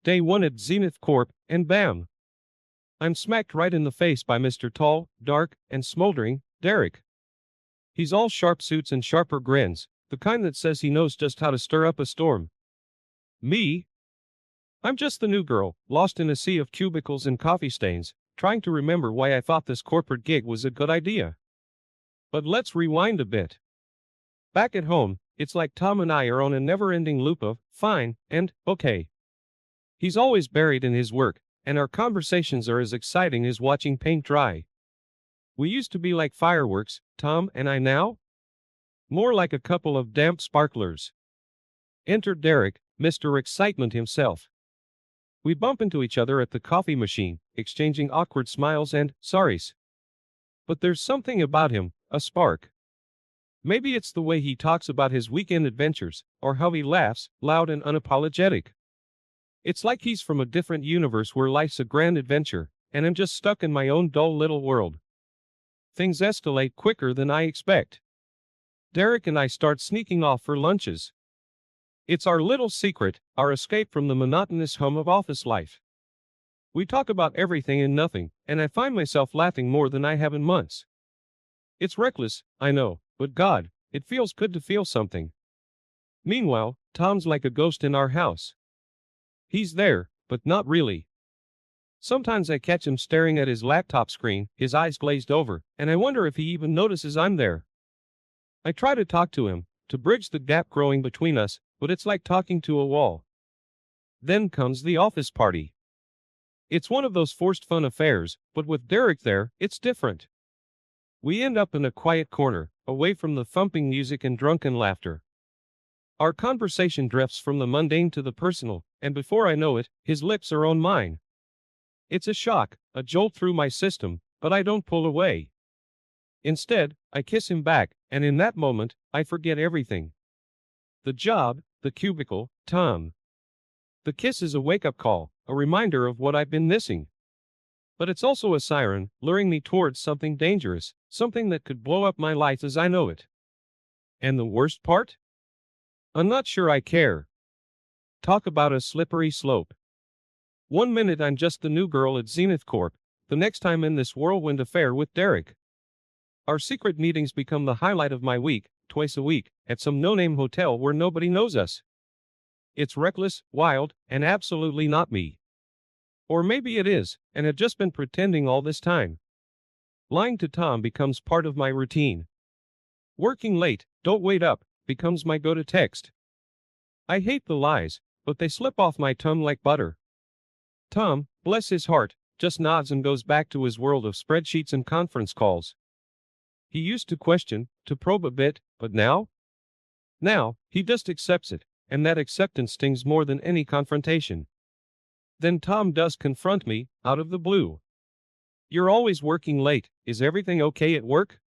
Day 1 at Zenith Corp, and bam! I'm smacked right in the face by Mr. Tall, Dark, and Smoldering, Derek. He's all sharp suits and sharper grins, the kind that says he knows just how to stir up a storm. Me? I'm just the new girl, lost in a sea of cubicles and coffee stains, trying to remember why I thought this corporate gig was a good idea. But let's rewind a bit. Back at home, it's like Tom and I are on a never-ending loop of fine and okay. He's always buried in his work, and our conversations are as exciting as watching paint dry. We used to be like fireworks, Tom and I now? More like a couple of damp sparklers. Enter Derek, Mr. Excitement himself. We bump into each other at the coffee machine, exchanging awkward smiles and sorries. But there's something about him, a spark. Maybe it's the way he talks about his weekend adventures, or how he laughs, loud and unapologetic. It's like he's from a different universe where life's a grand adventure, and I'm just stuck in my own dull little world. Things escalate quicker than I expect. Derek and I start sneaking off for lunches. It's our little secret, our escape from the monotonous hum of office life. We talk about everything and nothing, and I find myself laughing more than I have in months. It's reckless, I know, but God, it feels good to feel something. Meanwhile, Tom's like a ghost in our house. He's there, but not really. Sometimes I catch him staring at his laptop screen, his eyes glazed over, and I wonder if he even notices I'm there. I try to talk to him, to bridge the gap growing between us, but it's like talking to a wall. Then comes the office party. It's one of those forced fun affairs, but with Derek there, it's different. We end up in a quiet corner, away from the thumping music and drunken laughter. Our conversation drifts from the mundane to the personal, and before I know it, his lips are on mine. It's a shock, a jolt through my system, but I don't pull away. Instead, I kiss him back, and in that moment, I forget everything. The job, the cubicle, Tom. The kiss is a wake-up call, a reminder of what I've been missing. But it's also a siren, luring me towards something dangerous, something that could blow up my life as I know it. And the worst part? I'm not sure I care. Talk about a slippery slope. One minute I'm just the new girl at Zenith Corp, the next time in this whirlwind affair with Derek. Our secret meetings become the highlight of my week, twice a week, at some no-name hotel where nobody knows us. It's reckless, wild, and absolutely not me. Or maybe it is, and I've just been pretending all this time. Lying to Tom becomes part of my routine. Working late, don't wait up, becomes my go-to text. I hate the lies, but they slip off my tongue like butter. Tom, bless his heart, just nods and goes back to his world of spreadsheets and conference calls. He used to question, to probe a bit, but now? Now, he just accepts it, and that acceptance stings more than any confrontation. Then Tom does confront me, out of the blue. You're always working late, is everything okay at work?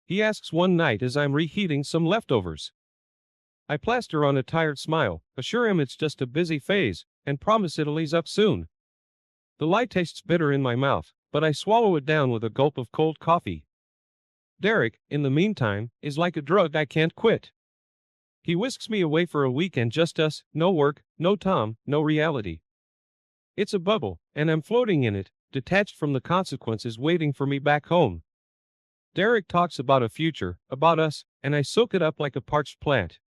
He asks one night as I'm reheating some leftovers. I plaster on a tired smile, assure him it's just a busy phase, and promise it'll ease up soon. The lie tastes bitter in my mouth, but I swallow it down with a gulp of cold coffee. Derek, in the meantime, is like a drug I can't quit. He whisks me away for a weekend, just us, no work, no Tom, no reality. It's a bubble, and I'm floating in it, detached from the consequences waiting for me back home. Derek talks about a future, about us, and I soak it up like a parched plant.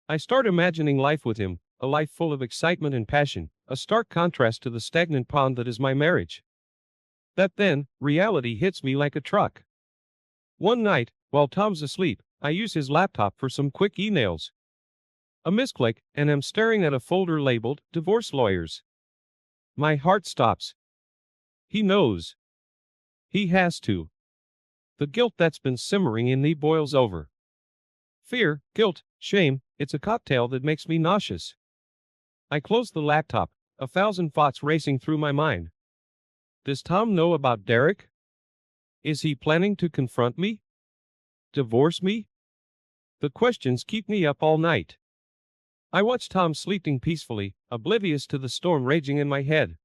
I start imagining life with him, a life full of excitement and passion, a stark contrast to the stagnant pond that is my marriage. That then, reality hits me like a truck. One night, while Tom's asleep, I use his laptop for some quick emails. A misclick, and I'm staring at a folder labeled Divorce Lawyers. My heart stops. He knows. He has to. The guilt that's been simmering in me boils over. Fear, guilt, shame, it's a cocktail that makes me nauseous. I close the laptop, a thousand thoughts racing through my mind. Does Tom know about Derek? Is he planning to confront me? Divorce me? The questions keep me up all night. I watch Tom sleeping peacefully, oblivious to the storm raging in my head.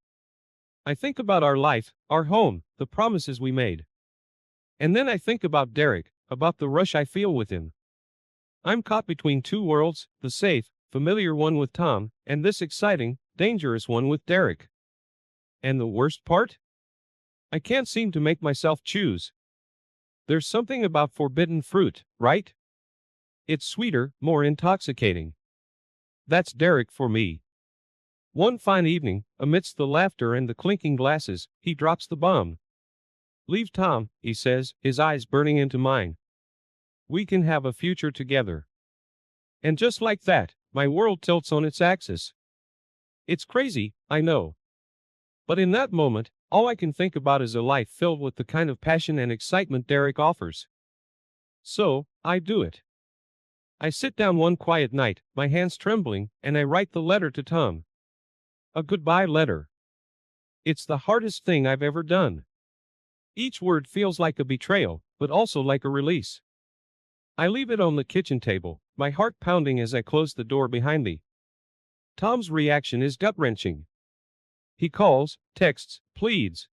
I think about our life, our home, the promises we made. And then I think about Derek, about the rush I feel with him. I'm caught between two worlds, the safe, familiar one with Tom, and this exciting, dangerous one with Derek. And the worst part? I can't seem to make myself choose. There's something about forbidden fruit, right? It's sweeter, more intoxicating. That's Derek for me. One fine evening, amidst the laughter and the clinking glasses, he drops the bomb. "Leave Tom," he says, his eyes burning into mine. "We can have a future together." And just like that, my world tilts on its axis. It's crazy, I know. But in that moment, all I can think about is a life filled with the kind of passion and excitement Derek offers. So, I do it. I sit down one quiet night, my hands trembling, and I write the letter to Tom. A goodbye letter. It's the hardest thing I've ever done. Each word feels like a betrayal, but also like a release. I leave it on the kitchen table, my heart pounding as I close the door behind me. Tom's reaction is gut-wrenching. He calls, texts, pleads.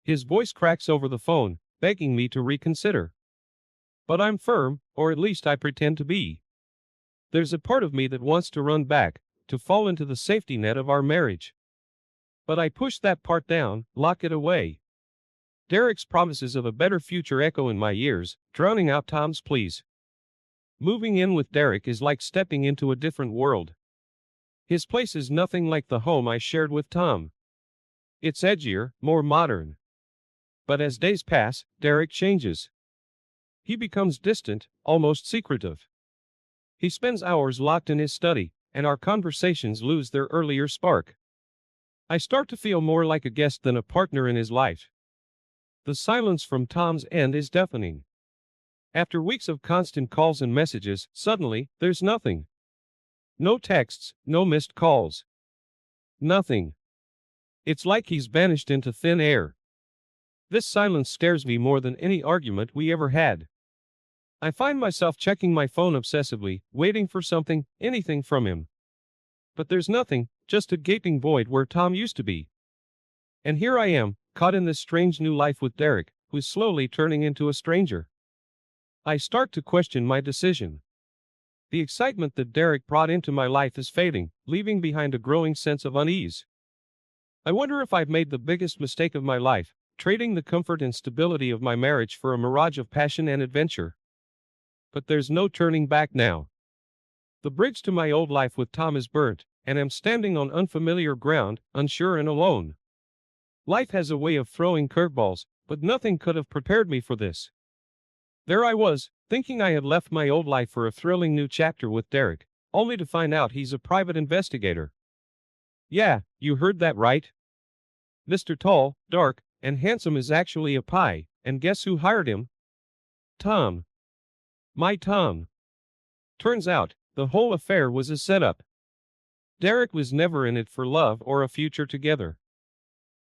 His voice cracks over the phone, begging me to reconsider. But I'm firm, or at least I pretend to be. There's a part of me that wants to run back, to fall into the safety net of our marriage. But I push that part down, lock it away. Derek's promises of a better future echo in my ears, drowning out Tom's pleas. Moving in with Derek is like stepping into a different world. His place is nothing like the home I shared with Tom. It's edgier, more modern. But as days pass, Derek changes. He becomes distant, almost secretive. He spends hours locked in his study, and our conversations lose their earlier spark. I start to feel more like a guest than a partner in his life. The silence from Tom's end is deafening. After weeks of constant calls and messages, suddenly, there's nothing. No texts, no missed calls. Nothing. It's like he's vanished into thin air. This silence scares me more than any argument we ever had. I find myself checking my phone obsessively, waiting for something, anything from him. But there's nothing, just a gaping void where Tom used to be. And here I am, caught in this strange new life with Derek, who's slowly turning into a stranger. I start to question my decision. The excitement that Derek brought into my life is fading, leaving behind a growing sense of unease. I wonder if I've made the biggest mistake of my life, trading the comfort and stability of my marriage for a mirage of passion and adventure. But there's no turning back now. The bridge to my old life with Tom is burnt, and I'm standing on unfamiliar ground, unsure and alone. Life has a way of throwing curveballs, but nothing could have prepared me for this. There I was, thinking I had left my old life for a thrilling new chapter with Derek, only to find out he's a private investigator. Yeah, you heard that right. Mr. Tall, Dark, and Handsome is actually a pie, and guess who hired him? Tom. My Tom. Turns out, the whole affair was a setup. Derek was never in it for love or a future together.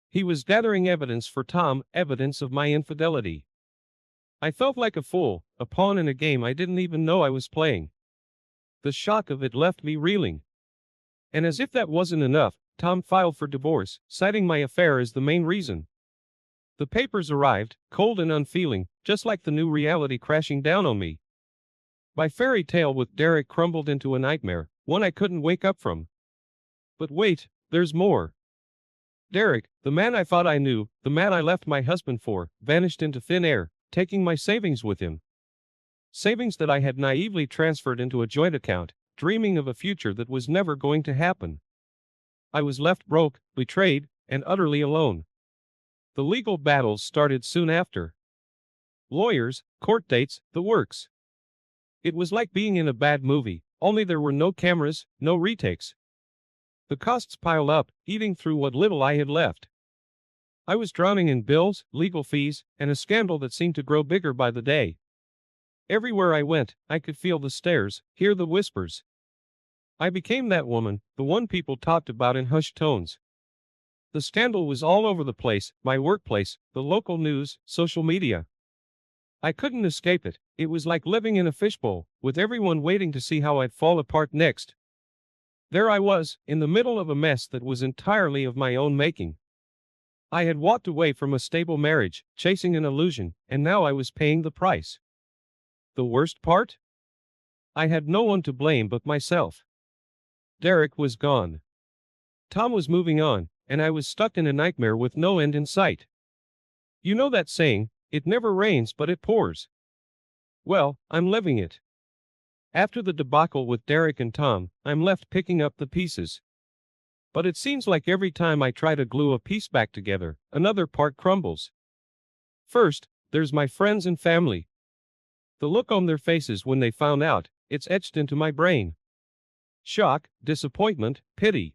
He was gathering evidence for Tom, evidence of my infidelity. I felt like a fool, a pawn in a game I didn't even know I was playing. The shock of it left me reeling. And as if that wasn't enough, Tom filed for divorce, citing my affair as the main reason. The papers arrived, cold and unfeeling, just like the new reality crashing down on me. My fairy tale with Derek crumbled into a nightmare, one I couldn't wake up from. But wait, there's more. Derek, the man I thought I knew, the man I left my husband for, vanished into thin air, taking my savings with him. Savings that I had naively transferred into a joint account, dreaming of a future that was never going to happen. I was left broke, betrayed, and utterly alone. The legal battles started soon after. Lawyers, court dates, the works. It was like being in a bad movie, only there were no cameras, no retakes. The costs piled up, eating through what little I had left. I was drowning in bills, legal fees, and a scandal that seemed to grow bigger by the day. Everywhere I went, I could feel the stares, hear the whispers. I became that woman, the one people talked about in hushed tones. The scandal was all over the place, my workplace, the local news, social media. I couldn't escape it. It was like living in a fishbowl, with everyone waiting to see how I'd fall apart next. There I was, in the middle of a mess that was entirely of my own making. I had walked away from a stable marriage, chasing an illusion, and now I was paying the price. The worst part? I had no one to blame but myself. Derek was gone. Tom was moving on, and I was stuck in a nightmare with no end in sight. You know that saying, it never rains but it pours. Well, I'm living it. After the debacle with Derek and Tom, I'm left picking up the pieces. But it seems like every time I try to glue a piece back together, another part crumbles. First, there's my friends and family. The look on their faces when they found out, it's etched into my brain. Shock, disappointment, pity.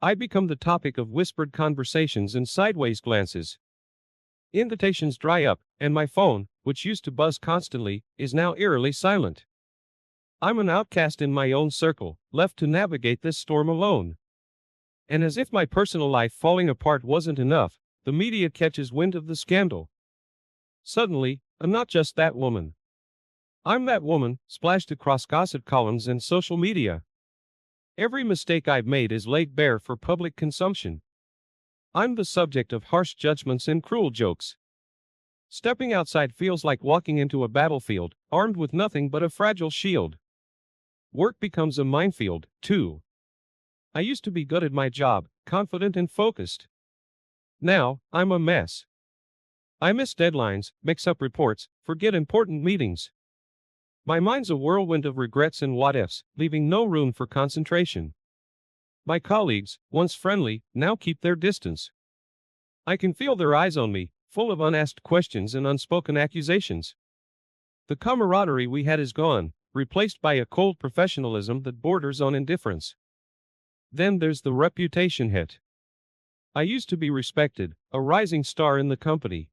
I become the topic of whispered conversations and sideways glances. Invitations dry up, and my phone, which used to buzz constantly, is now eerily silent. I'm an outcast in my own circle, left to navigate this storm alone. And as if my personal life falling apart wasn't enough, the media catches wind of the scandal. Suddenly, I'm not just that woman. I'm that woman, splashed across gossip columns and social media. Every mistake I've made is laid bare for public consumption. I'm the subject of harsh judgments and cruel jokes. Stepping outside feels like walking into a battlefield, armed with nothing but a fragile shield. Work becomes a minefield, too. I used to be good at my job, confident and focused. Now, I'm a mess. I miss deadlines, mix up reports, forget important meetings. My mind's a whirlwind of regrets and what-ifs, leaving no room for concentration. My colleagues, once friendly, now keep their distance. I can feel their eyes on me, full of unasked questions and unspoken accusations. The camaraderie we had is gone, replaced by a cold professionalism that borders on indifference. Then there's the reputation hit. I used to be respected, a rising star in the company.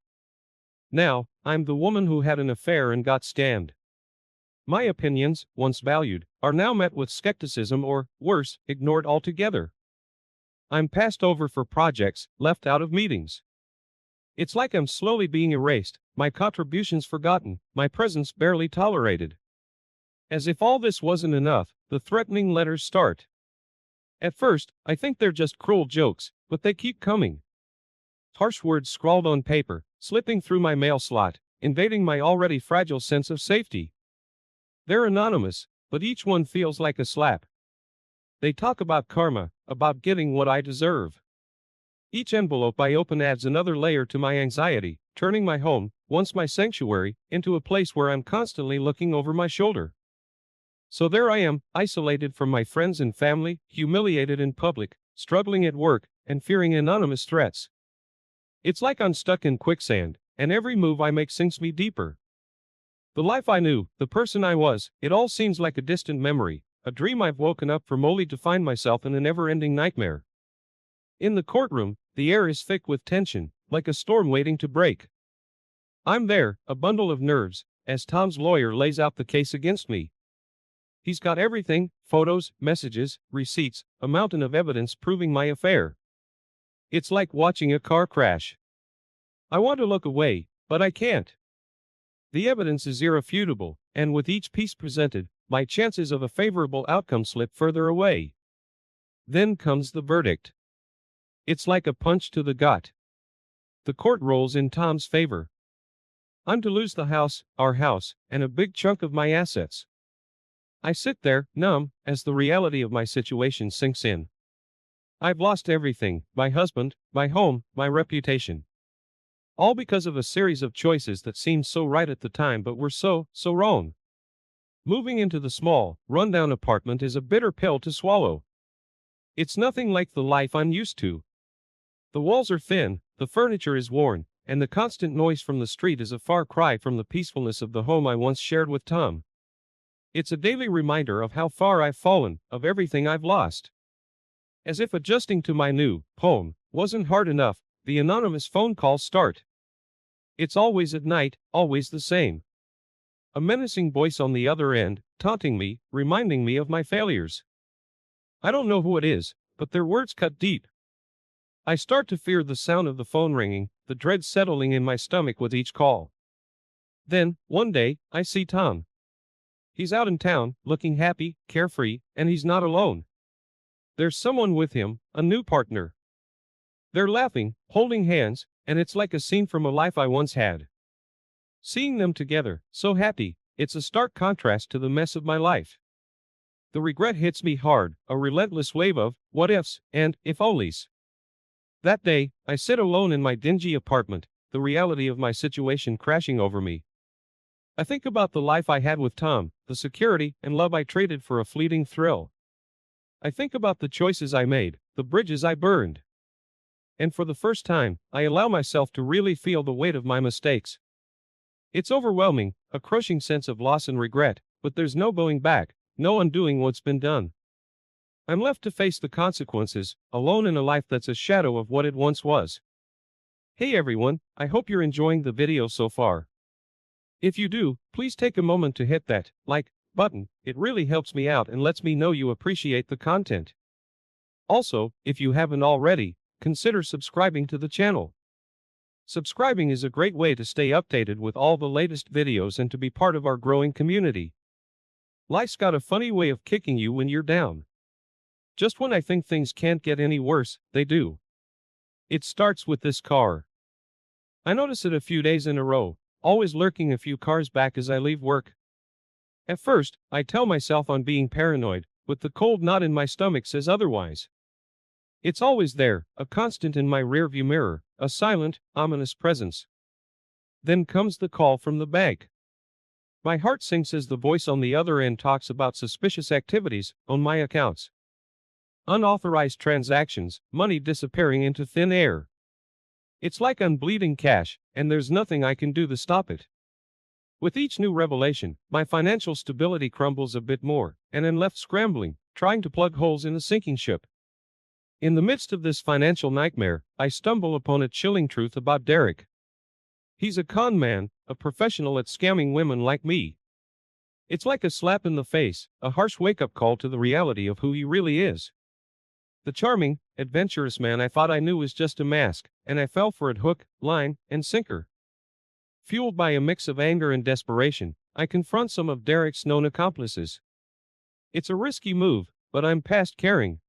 Now, I'm the woman who had an affair and got scammed. My opinions, once valued, are now met with skepticism or, worse, ignored altogether. I'm passed over for projects, left out of meetings. It's like I'm slowly being erased, my contributions forgotten, my presence barely tolerated. As if all this wasn't enough, the threatening letters start. At first, I think they're just cruel jokes, but they keep coming. Harsh words scrawled on paper, slipping through my mail slot, invading my already fragile sense of safety. They're anonymous, but each one feels like a slap. They talk about karma, about getting what I deserve. Each envelope I open adds another layer to my anxiety, turning my home, once my sanctuary, into a place where I'm constantly looking over my shoulder. So there I am, isolated from my friends and family, humiliated in public, struggling at work, and fearing anonymous threats. It's like I'm stuck in quicksand, and every move I make sinks me deeper. The life I knew, the person I was, it all seems like a distant memory, a dream I've woken up from only to find myself in a never-ending nightmare. In the courtroom, the air is thick with tension, like a storm waiting to break. I'm there, a bundle of nerves, as Tom's lawyer lays out the case against me. He's got everything, photos, messages, receipts, a mountain of evidence proving my affair. It's like watching a car crash. I want to look away, but I can't. The evidence is irrefutable, and with each piece presented, my chances of a favorable outcome slip further away. Then comes the verdict. It's like a punch to the gut. The court rolls in Tom's favor. I'm to lose the house, our house, and a big chunk of my assets. I sit there, numb, as the reality of my situation sinks in. I've lost everything, my husband, my home, my reputation. All because of a series of choices that seemed so right at the time but were so wrong. Moving into the small, rundown apartment is a bitter pill to swallow. It's nothing like the life I'm used to. The walls are thin, the furniture is worn, and the constant noise from the street is a far cry from the peacefulness of the home I once shared with Tom. It's a daily reminder of how far I've fallen, of everything I've lost. As if adjusting to my new home wasn't hard enough, the anonymous phone calls start. It's always at night, always the same. A menacing voice on the other end, taunting me, reminding me of my failures. I don't know who it is, but their words cut deep. I start to fear the sound of the phone ringing, the dread settling in my stomach with each call. Then, one day, I see Tom. He's out in town, looking happy, carefree, and he's not alone. There's someone with him, a new partner. They're laughing, holding hands, and it's like a scene from a life I once had. Seeing them together, so happy, it's a stark contrast to the mess of my life. The regret hits me hard, a relentless wave of what ifs and if onlys. That day, I sit alone in my dingy apartment, the reality of my situation crashing over me. I think about the life I had with Tom, the security and love I traded for a fleeting thrill. I think about the choices I made, the bridges I burned. And for the first time, I allow myself to really feel the weight of my mistakes. It's overwhelming, a crushing sense of loss and regret, but there's no going back, no undoing what's been done. I'm left to face the consequences, alone in a life that's a shadow of what it once was. Hey everyone, I hope you're enjoying the video so far. If you do, please take a moment to hit that like button. It really helps me out and lets me know you appreciate the content. Also, if you haven't already, consider subscribing to the channel. Subscribing is a great way to stay updated with all the latest videos and to be part of our growing community. Life's got a funny way of kicking you when you're down. Just when I think things can't get any worse, they do. It starts with this car. I notice it a few days in a row, always lurking a few cars back as I leave work. At first, I tell myself I'm being paranoid, but the cold knot in my stomach says otherwise. It's always there, a constant in my rearview mirror, a silent, ominous presence. Then comes the call from the bank. My heart sinks as the voice on the other end talks about suspicious activities on my accounts. Unauthorized transactions, money disappearing into thin air. It's like I'm bleeding cash, and there's nothing I can do to stop it. With each new revelation, my financial stability crumbles a bit more, and I'm left scrambling, trying to plug holes in a sinking ship. In the midst of this financial nightmare, I stumble upon a chilling truth about Derek. He's a con man, a professional at scamming women like me. It's like a slap in the face, a harsh wake-up call to the reality of who he really is. The charming, adventurous man I thought I knew was just a mask, and I fell for it hook, line, and sinker. Fueled by a mix of anger and desperation, I confront some of Derek's known accomplices. It's a risky move, but I'm past caring.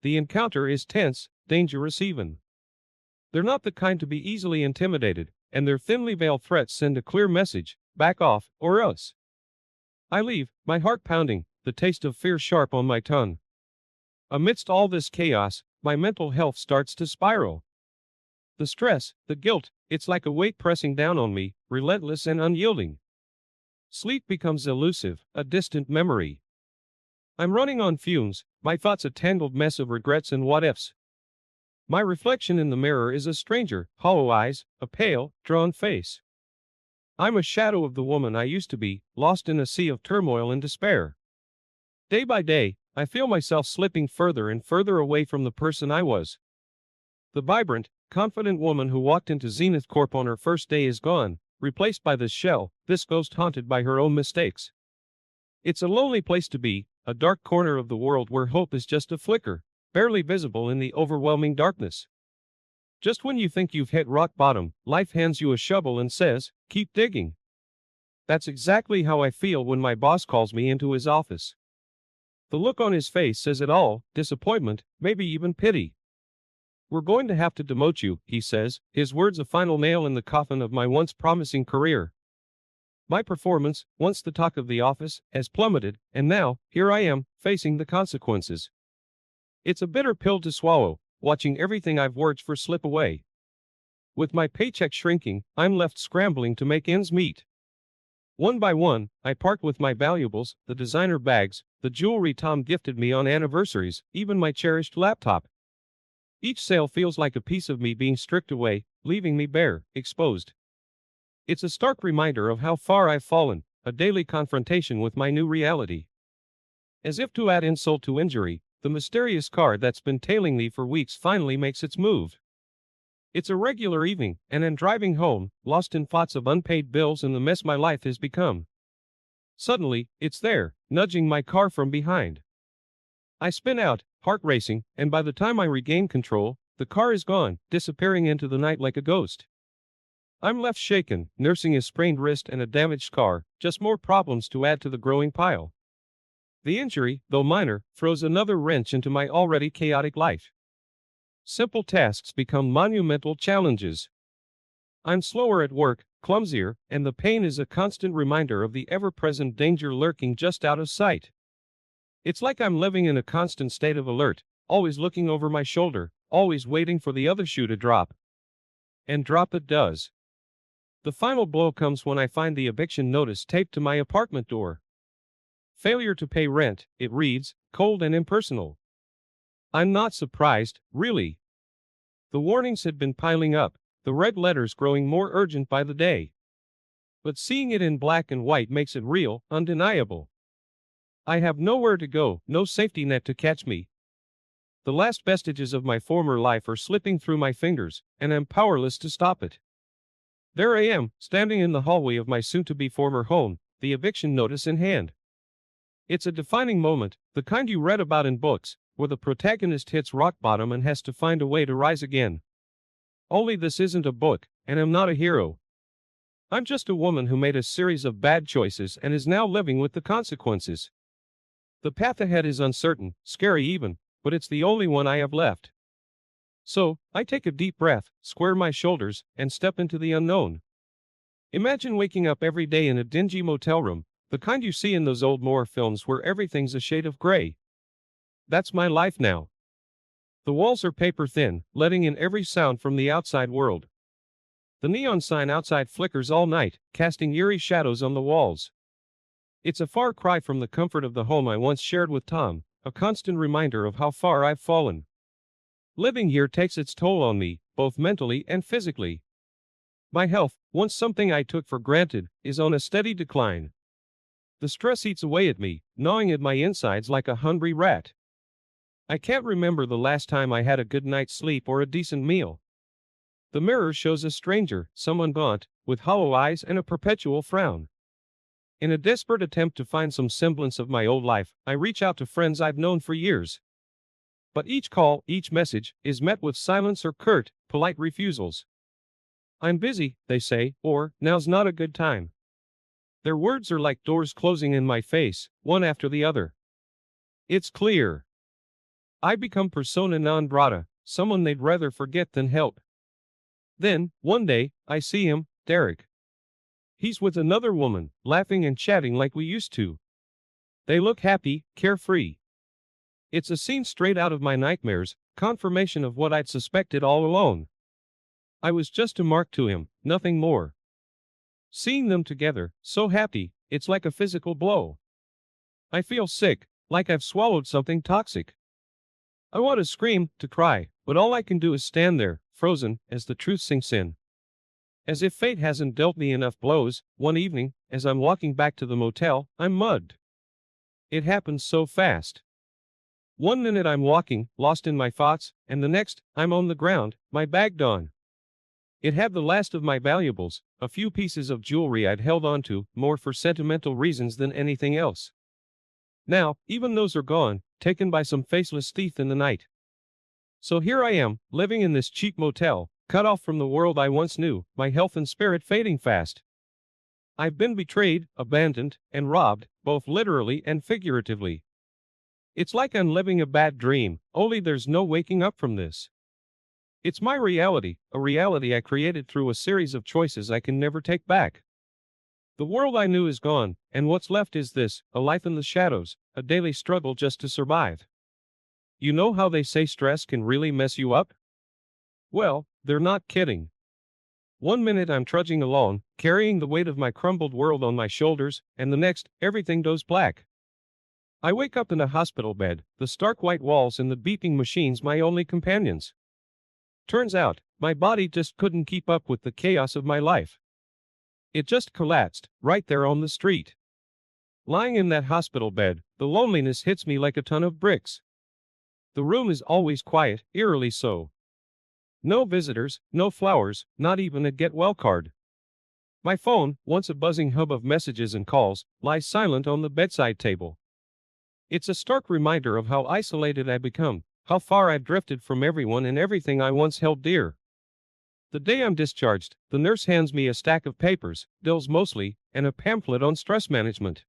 The encounter is tense, dangerous even. They're not the kind to be easily intimidated, and their thinly veiled threats send a clear message: back off, or else. I leave, my heart pounding, the taste of fear sharp on my tongue. Amidst all this chaos, my mental health starts to spiral. The stress, the guilt, it's like a weight pressing down on me, relentless and unyielding. Sleep becomes elusive, a distant memory. I'm running on fumes, my thoughts a tangled mess of regrets and what-ifs. My reflection in the mirror is a stranger, hollow eyes, a pale, drawn face. I'm a shadow of the woman I used to be, lost in a sea of turmoil and despair. Day by day, I feel myself slipping further and further away from the person I was. The vibrant, confident woman who walked into Zenith Corp on her first day is gone, replaced by this shell, this ghost haunted by her own mistakes. It's a lonely place to be, a dark corner of the world where hope is just a flicker, barely visible in the overwhelming darkness. Just when you think you've hit rock bottom, life hands you a shovel and says, keep digging. That's exactly how I feel when my boss calls me into his office. The look on his face says it all: disappointment, maybe even pity. We're going to have to demote you, he says, his words a final nail in the coffin of my once promising career. My performance, once the talk of the office, has plummeted, and now, here I am, facing the consequences. It's a bitter pill to swallow, watching everything I've worked for slip away. With my paycheck shrinking, I'm left scrambling to make ends meet. One by one, I part with my valuables, the designer bags, the jewelry Tom gifted me on anniversaries, even my cherished laptop. Each sale feels like a piece of me being stripped away, leaving me bare, exposed. It's a stark reminder of how far I've fallen, a daily confrontation with my new reality. As if to add insult to injury, the mysterious car that's been tailing me for weeks finally makes its move. It's a regular evening, and I'm driving home, lost in thoughts of unpaid bills and the mess my life has become. Suddenly, it's there, nudging my car from behind. I spin out, heart racing, and by the time I regain control, the car is gone, disappearing into the night like a ghost. I'm left shaken, nursing a sprained wrist and a damaged car, just more problems to add to the growing pile. The injury, though minor, throws another wrench into my already chaotic life. Simple tasks become monumental challenges. I'm slower at work, clumsier, and the pain is a constant reminder of the ever-present danger lurking just out of sight. It's like I'm living in a constant state of alert, always looking over my shoulder, always waiting for the other shoe to drop. And drop it does. The final blow comes when I find the eviction notice taped to my apartment door. Failure to pay rent, it reads, cold and impersonal. I'm not surprised, really. The warnings had been piling up, the red letters growing more urgent by the day. But seeing it in black and white makes it real, undeniable. I have nowhere to go, no safety net to catch me. The last vestiges of my former life are slipping through my fingers, and I'm powerless to stop it. There I am, standing in the hallway of my soon-to-be former home, the eviction notice in hand. It's a defining moment, the kind you read about in books, where the protagonist hits rock bottom and has to find a way to rise again. Only this isn't a book, and I'm not a hero. I'm just a woman who made a series of bad choices and is now living with the consequences. The path ahead is uncertain, scary even, but it's the only one I have left. So, I take a deep breath, square my shoulders, and step into the unknown. Imagine waking up every day in a dingy motel room, the kind you see in those old Moore films where everything's a shade of gray. That's my life now. The walls are paper thin, letting in every sound from the outside world. The neon sign outside flickers all night, casting eerie shadows on the walls. It's a far cry from the comfort of the home I once shared with Tom, a constant reminder of how far I've fallen. Living here takes its toll on me, both mentally and physically. My health, once something I took for granted, is on a steady decline. The stress eats away at me, gnawing at my insides like a hungry rat. I can't remember the last time I had a good night's sleep or a decent meal. The mirror shows a stranger, someone gaunt, with hollow eyes and a perpetual frown. In a desperate attempt to find some semblance of my old life, I reach out to friends I've known for years. But each call, each message, is met with silence or curt, polite refusals. I'm busy, they say, or, now's not a good time. Their words are like doors closing in my face, one after the other. It's clear. I become persona non grata, someone they'd rather forget than help. Then, one day, I see him, Derek. He's with another woman, laughing and chatting like we used to. They look happy, carefree. It's a scene straight out of my nightmares, confirmation of what I'd suspected all along. I was just a mark to him, nothing more. Seeing them together, so happy, it's like a physical blow. I feel sick, like I've swallowed something toxic. I want to scream, to cry, but all I can do is stand there, frozen, as the truth sinks in. As if fate hasn't dealt me enough blows, one evening, as I'm walking back to the motel, I'm mugged. It happens so fast. One minute I'm walking, lost in my thoughts, and the next, I'm on the ground, my bag gone. It had the last of my valuables, a few pieces of jewelry I'd held onto, more for sentimental reasons than anything else. Now, even those are gone, taken by some faceless thief in the night. So here I am, living in this cheap motel, cut off from the world I once knew, my health and spirit fading fast. I've been betrayed, abandoned, and robbed, both literally and figuratively. It's like I'm living a bad dream, only there's no waking up from this. It's my reality, a reality I created through a series of choices I can never take back. The world I knew is gone, and what's left is this, a life in the shadows, a daily struggle just to survive. You know how they say stress can really mess you up? Well, they're not kidding. One minute I'm trudging along, carrying the weight of my crumbled world on my shoulders, and the next, everything goes black. I wake up in a hospital bed, the stark white walls and the beeping machines my only companions. Turns out, my body just couldn't keep up with the chaos of my life. It just collapsed, right there on the street. Lying in that hospital bed, the loneliness hits me like a ton of bricks. The room is always quiet, eerily so. No visitors, no flowers, not even a get well card. My phone, once a buzzing hub of messages and calls, lies silent on the bedside table. It's a stark reminder of how isolated I've become, how far I've drifted from everyone and everything I once held dear. The day I'm discharged, the nurse hands me a stack of papers, bills mostly, and a pamphlet on stress management.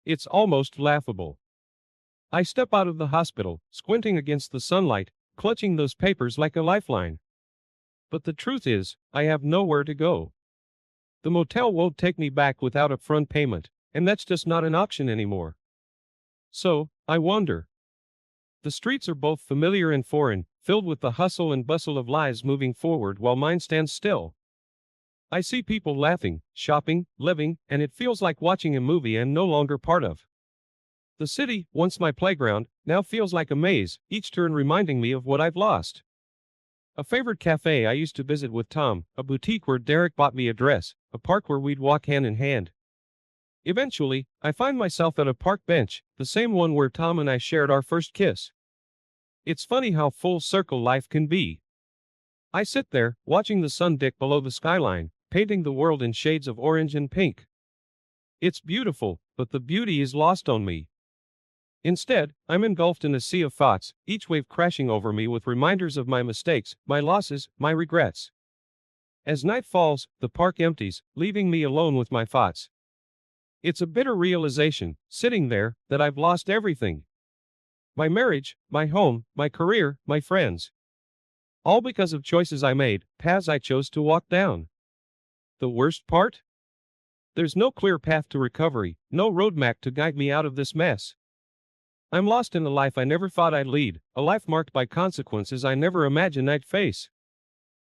It's almost laughable. I step out of the hospital, squinting against the sunlight, clutching those papers like a lifeline. But the truth is, I have nowhere to go. The motel won't take me back without upfront payment, and that's just not an option anymore. So, I wonder. The streets are both familiar and foreign, filled with the hustle and bustle of lives moving forward while mine stands still. I see people laughing, shopping, living, and it feels like watching a movie I'm no longer part of. The city, once my playground, now feels like a maze, each turn reminding me of what I've lost. A favorite cafe I used to visit with Tom, a boutique where Derek bought me a dress, a park where we'd walk hand in hand. Eventually, I find myself at a park bench, the same one where Tom and I shared our first kiss. It's funny how full circle life can be. I sit there, watching the sun dip below the skyline, painting the world in shades of orange and pink. It's beautiful, but the beauty is lost on me. Instead, I'm engulfed in a sea of thoughts, each wave crashing over me with reminders of my mistakes, my losses, my regrets. As night falls, the park empties, leaving me alone with my thoughts. It's a bitter realization, sitting there, that I've lost everything. My marriage, my home, my career, my friends. All because of choices I made, paths I chose to walk down. The worst part? There's no clear path to recovery, no roadmap to guide me out of this mess. I'm lost in a life I never thought I'd lead, a life marked by consequences I never imagined I'd face.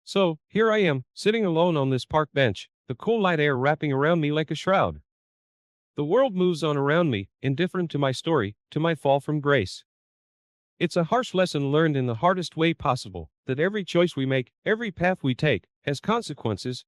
So, here I am, sitting alone on this park bench, the cool light air wrapping around me like a shroud. The world moves on around me, indifferent to my story, to my fall from grace. It's a harsh lesson learned in the hardest way possible, that every choice we make, every path we take, has consequences,